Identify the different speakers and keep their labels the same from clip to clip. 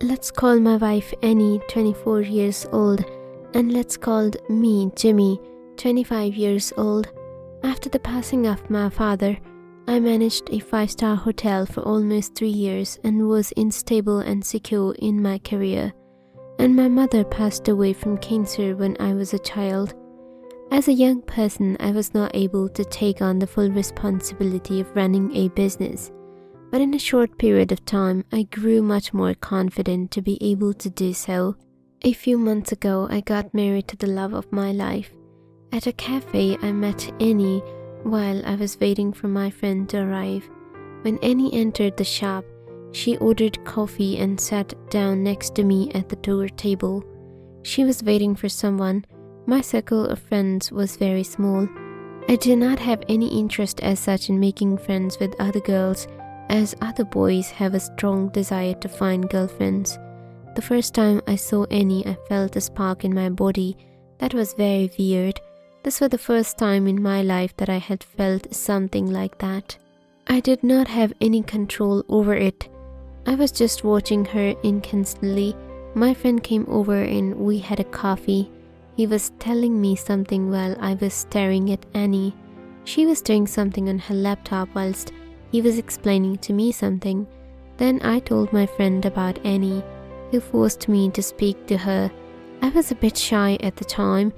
Speaker 1: Let's call my wife Annie, 24 years old, and let's call me Jimmy, 25 years old. After the passing of my father, I managed a 5-star hotel for almost 3 years and was stable and secure in my career. And my mother passed away from cancer when I was a child. As a young person, I was not able to take on the full responsibility of running a business. But in a short period of time, I grew much more confident to be able to do so. A few months ago, I got married to the love of my life. At a cafe, I met Annie while I was waiting for my friend to arrive. When Annie entered the shop, she ordered coffee and sat down next to me at the door table. She was waiting for someone. My circle of friends was very small. I did not have any interest as such in making friends with other girls, as other boys have a strong desire to find girlfriends. The first time I saw Annie, I felt a spark in my body. That was very weird. This was the first time in my life that I had felt something like that. I did not have any control over it. I was just watching her intensely. My friend came over and we had a coffee. He was telling me something while I was staring at Annie. She was doing something on her laptop whilst he was explaining to me something. Then I told my friend about Annie, who forced me to speak to her. I was a bit shy at the time.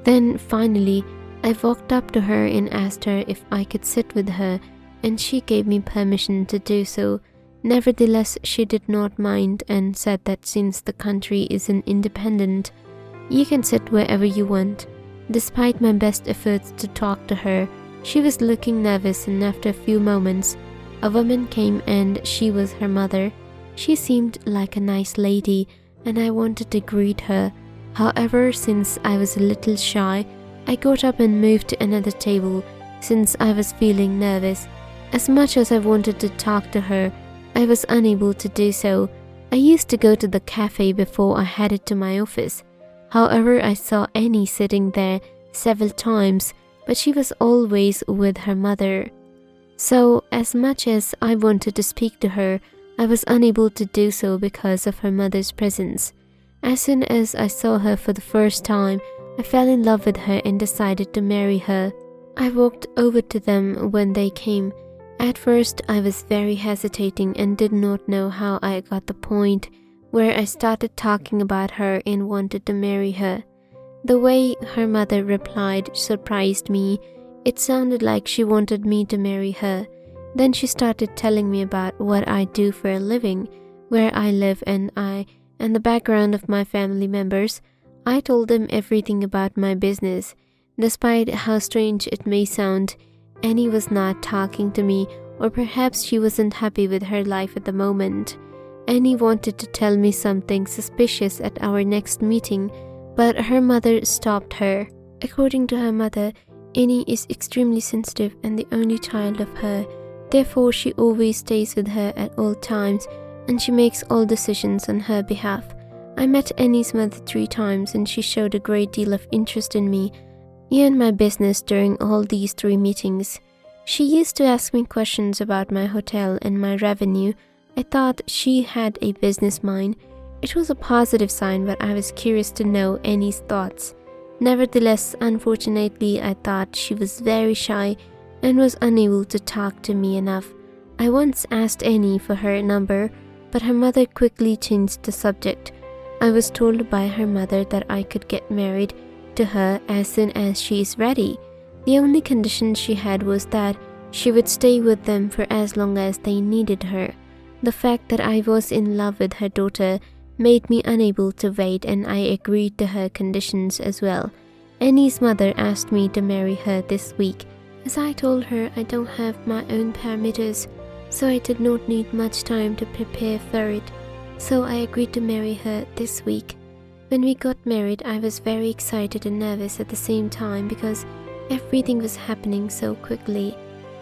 Speaker 1: Then finally, I walked up to her and asked her if I could sit with her, and she gave me permission to do so. Nevertheless, she did not mind and said that since the country isn't independent, you can sit wherever you want. Despite my best efforts to talk to her, she was looking nervous, and after a few moments, a woman came and she was her mother. She seemed like a nice lady and I wanted to greet her. However, since I was a little shy, I got up and moved to another table since I was feeling nervous. As much as I wanted to talk to her, I was unable to do so. I used to go to the cafe before I headed to my office. However, I saw Annie sitting there several times, but she was always with her mother. So, as much as I wanted to speak to her, I was unable to do so because of her mother's presence. As soon as I saw her for the first time, I fell in love with her and decided to marry her. I walked over to them when they came. At first, I was very hesitating and did not know how I got the point where I started talking about her and wanted to marry her. The way her mother replied surprised me. It sounded like she wanted me to marry her. Then she started telling me about what I do for a living, where I live and the background of my family members. I told them everything about my business. Despite how strange it may sound, Annie was not talking to me, or perhaps she wasn't happy with her life at the moment. Annie wanted to tell me something suspicious at our next meeting, but her mother stopped her. According to her mother, Annie is extremely sensitive and the only child of her. Therefore, she always stays with her at all times and she makes all decisions on her behalf. I met Annie's mother 3 times and she showed a great deal of interest in me and my business during all these 3 meetings. She used to ask me questions about my hotel and my revenue. I thought she had a business mind. It was a positive sign, but I was curious to know Annie's thoughts. Nevertheless, unfortunately, I thought she was very shy and was unable to talk to me enough. I once asked Annie for her number, but her mother quickly changed the subject. I was told by her mother that I could get married to her as soon as she is ready. The only condition she had was that she would stay with them for as long as they needed her. The fact that I was in love with her daughter made me unable to wait, and I agreed to her conditions as well. Annie's mother asked me to marry her this week. As I told her, I don't have my own parameters, so I did not need much time to prepare for it. So I agreed to marry her this week. When we got married, I was very excited and nervous at the same time because everything was happening so quickly.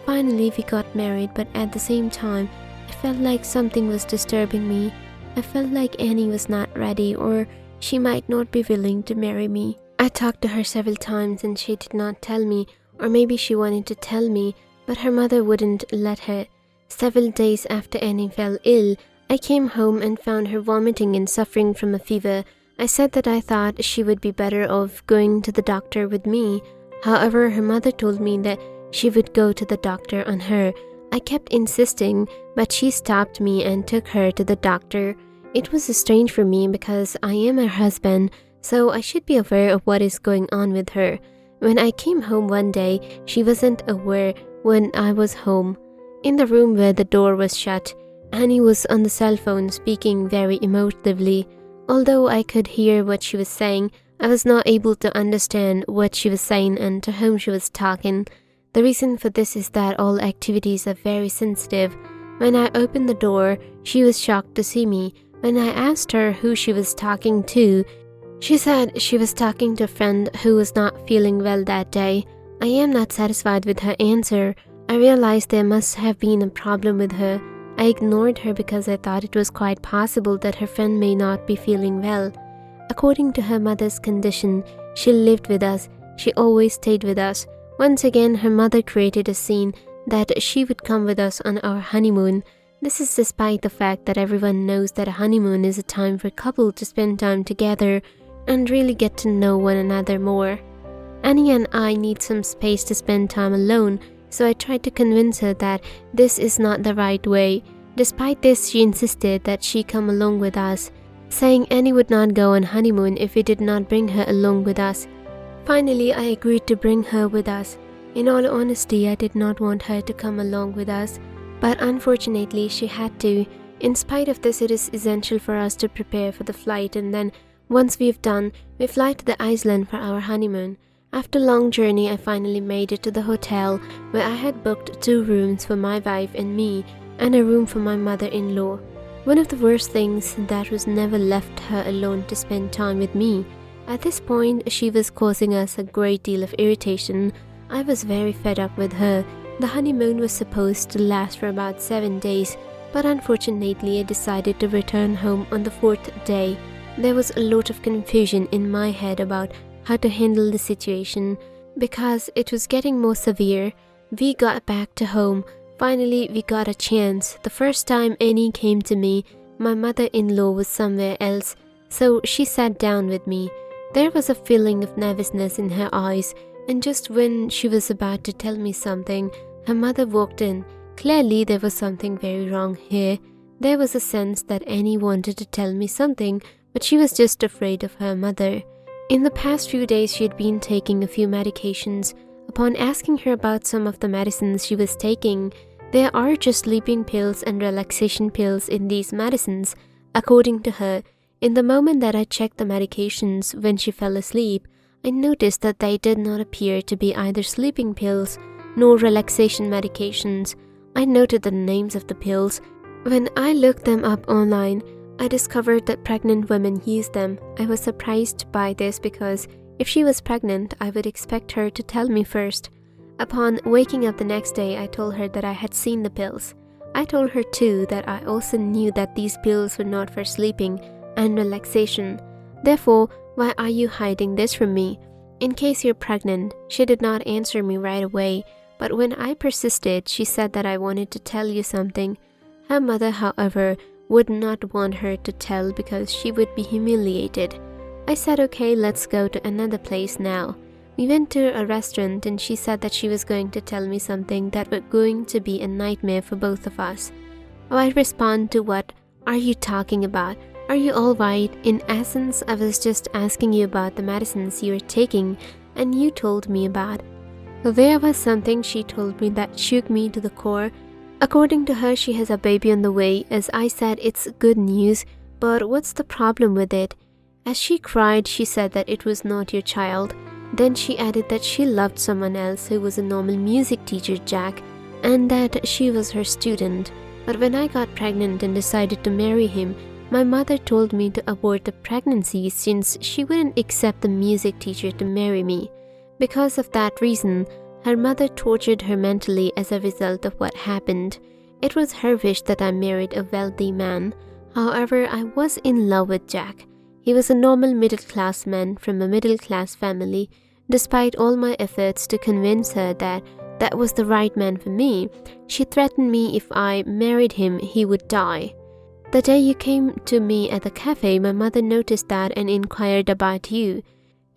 Speaker 1: Finally, we got married, but at the same time, I felt like something was disturbing me. I felt like Annie was not ready, or she might not be willing to marry me. I talked to her several times and she did not tell me, or maybe she wanted to tell me, but her mother wouldn't let her. Several days after Annie fell ill, I came home and found her vomiting and suffering from a fever. I said that I thought she would be better off going to the doctor with me. However, her mother told me that she would go to the doctor on her. I kept insisting, but she stopped me and took her to the doctor. It was strange for me because I am her husband, so I should be aware of what is going on with her. When I came home one day, she wasn't aware when I was home. In the room where the door was shut, Annie was on the cell phone speaking very emotively. Although I could hear what she was saying, I was not able to understand what she was saying and to whom she was talking. The reason for this is that all activities are very sensitive. When I opened the door, she was shocked to see me. When I asked her who she was talking to, she said she was talking to a friend who was not feeling well that day. I am not satisfied with her answer. I realized there must have been a problem with her. I ignored her because I thought it was quite possible that her friend may not be feeling well. According to her mother's condition, she lived with us. She always stayed with us. Once again, her mother created a scene that she would come with us on our honeymoon. This is despite the fact that everyone knows that a honeymoon is a time for a couple to spend time together and really get to know one another more. Annie and I need some space to spend time alone, so I tried to convince her that this is not the right way. Despite this, she insisted that she come along with us, saying Annie would not go on honeymoon if we did not bring her along with us. Finally, I agreed to bring her with us. In all honesty, I did not want her to come along with us, but unfortunately she had to. In spite of this, it is essential for us to prepare for the flight, and then once we've done, we fly to the Iceland for our honeymoon. After a long journey, I finally made it to the hotel where I had booked 2 rooms for my wife and me and a room for my mother-in-law. One of the worst things that was never left her alone to spend time with me. At this point, she was causing us a great deal of irritation. I was very fed up with her. The honeymoon was supposed to last for about 7 days, but unfortunately I decided to return home on the 4th day. There was a lot of confusion in my head about how to handle the situation because it was getting more severe. We got back to home. Finally, we got a chance. The first time Annie came to me, my mother-in-law was somewhere else, so she sat down with me. There was a feeling of nervousness in her eyes, and just when she was about to tell me something, her mother walked in. Clearly, there was something very wrong here. There was a sense that Annie wanted to tell me something, but she was just afraid of her mother. In the past few days, she had been taking a few medications. Upon asking her about some of the medicines she was taking, there are just sleeping pills and relaxation pills in these medicines, according to her. In the moment that I checked the medications when she fell asleep, I noticed that they did not appear to be either sleeping pills nor relaxation medications. I noted the names of the pills. When I looked them up online, I discovered that pregnant women use them. I was surprised by this because if she was pregnant, I would expect her to tell me first. Upon waking up the next day, I told her that I had seen the pills. I told her too that I also knew that these pills were not for sleeping and relaxation. Therefore, why are you hiding this from me? In case you're pregnant. She did not answer me right away, but when I persisted, she said that I wanted to tell you something. Her mother, however, would not want her to tell because she would be humiliated. I said, okay, let's go to another place now. We went to a restaurant and she said that she was going to tell me something that was going to be a nightmare for both of us. I respond to, what are you talking about? Are you all right? In essence, I was just asking you about the medicines you were taking and you told me about. There was something she told me that shook me to the core. According to her, she has a baby on the way. As I said, it's good news, but what's the problem with it? As she cried, she said that it was not your child. Then she added that she loved someone else who was a normal music teacher, Jack, and that she was her student. But when I got pregnant and decided to marry him, my mother told me to abort the pregnancy since she wouldn't accept the music teacher to marry me. Because of that reason, her mother tortured her mentally as a result of what happened. It was her wish that I married a wealthy man. However, I was in love with Jack. He was a normal middle-class man from a middle-class family. Despite all my efforts to convince her that that was the right man for me, she threatened me if I married him, he would die. The day you came to me at the cafe, my mother noticed that and inquired about you.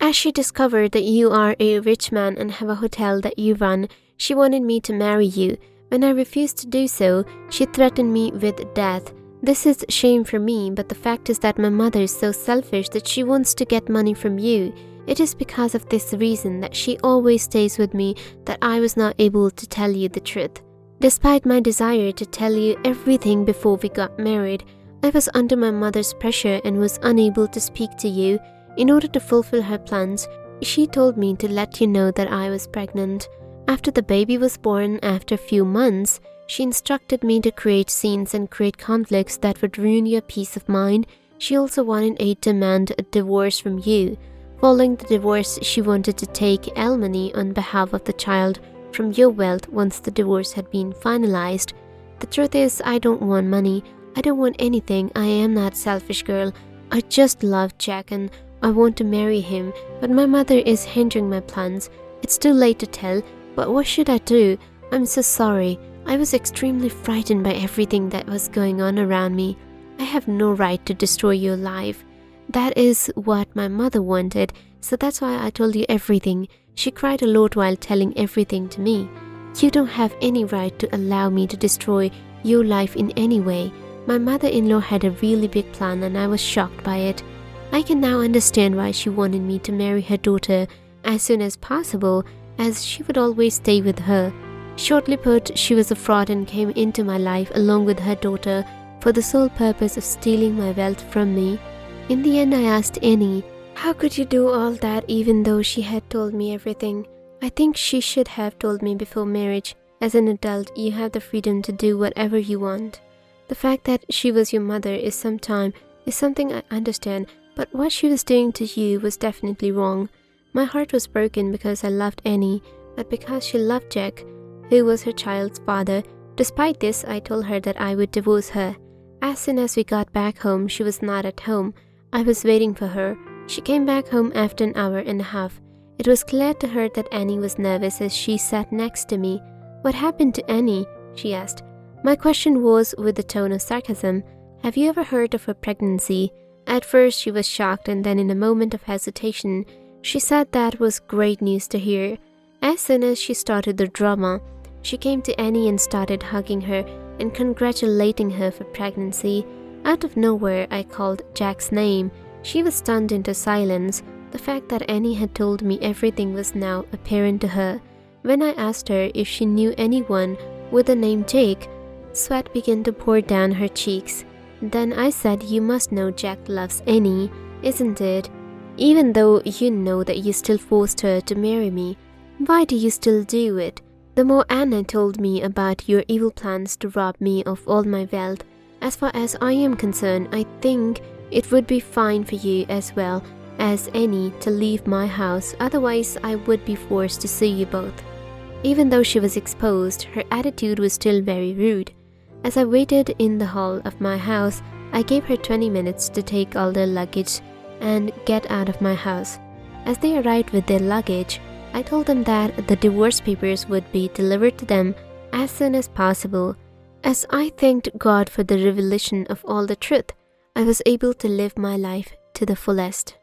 Speaker 1: As she discovered that you are a rich man and have a hotel that you run, she wanted me to marry you. When I refused to do so, she threatened me with death. This is shame for me, but the fact is that my mother is so selfish that she wants to get money from you. It is because of this reason that she always stays with me that I was not able to tell you the truth. Despite my desire to tell you everything before we got married, I was under my mother's pressure and was unable to speak to you. In order to fulfill her plans, she told me to let you know that I was pregnant. After the baby was born, after a few months, she instructed me to create scenes and create conflicts that would ruin your peace of mind. She also wanted to demand a divorce from you. Following the divorce, she wanted to take alimony on behalf of the child from your wealth once the divorce had been finalized. The truth is, I don't want money. I don't want anything. I am not a selfish girl. I just love Jack and I want to marry him, but my mother is hindering my plans. It's too late to tell, but what should I do? I'm so sorry. I was extremely frightened by everything that was going on around me. I have no right to destroy your life. That is what my mother wanted, so that's why I told you everything. She cried a lot while telling everything to me. You don't have any right to allow me to destroy your life in any way. My mother-in-law had a really big plan and I was shocked by it. I can now understand why she wanted me to marry her daughter as soon as possible, as she would always stay with her. Shortly put, she was a fraud and came into my life along with her daughter for the sole purpose of stealing my wealth from me. In the end, I asked Annie, how could you do all that even though she had told me everything? I think she should have told me before marriage. As an adult, you have the freedom to do whatever you want. The fact that she was your mother is something I understand, but what she was doing to you was definitely wrong. My heart was broken because I loved Annie, but because she loved Jack, who was her child's father. Despite this, I told her that I would divorce her. As soon as we got back home, she was not at home. I was waiting for her. She came back home after an hour and a half. It was clear to her that Annie was nervous as she sat next to me. What happened to Annie? She asked. My question was with a tone of sarcasm. Have you ever heard of her pregnancy? At first she was shocked, and then in a moment of hesitation, she said that was great news to hear. As soon as she started the drama, she came to Annie and started hugging her and congratulating her for pregnancy. Out of nowhere, I called Jack's name. She was stunned into silence. The fact that Annie had told me everything was now apparent to her. When I asked her if she knew anyone with the name Jake, sweat began to pour down her cheeks. Then I said, you must know Jack loves Annie, isn't it? Even though you know that you still forced her to marry me, why do you still do it? The more Anna told me about your evil plans to rob me of all my wealth, as far as I am concerned, I think it would be fine for you as well as Annie to leave my house, otherwise I would be forced to sue you both. Even though she was exposed, her attitude was still very rude. As I waited in the hall of my house, I gave her 20 minutes to take all their luggage and get out of my house. As they arrived with their luggage, I told them that the divorce papers would be delivered to them as soon as possible. As I thanked God for the revelation of all the truth, I was able to live my life to the fullest.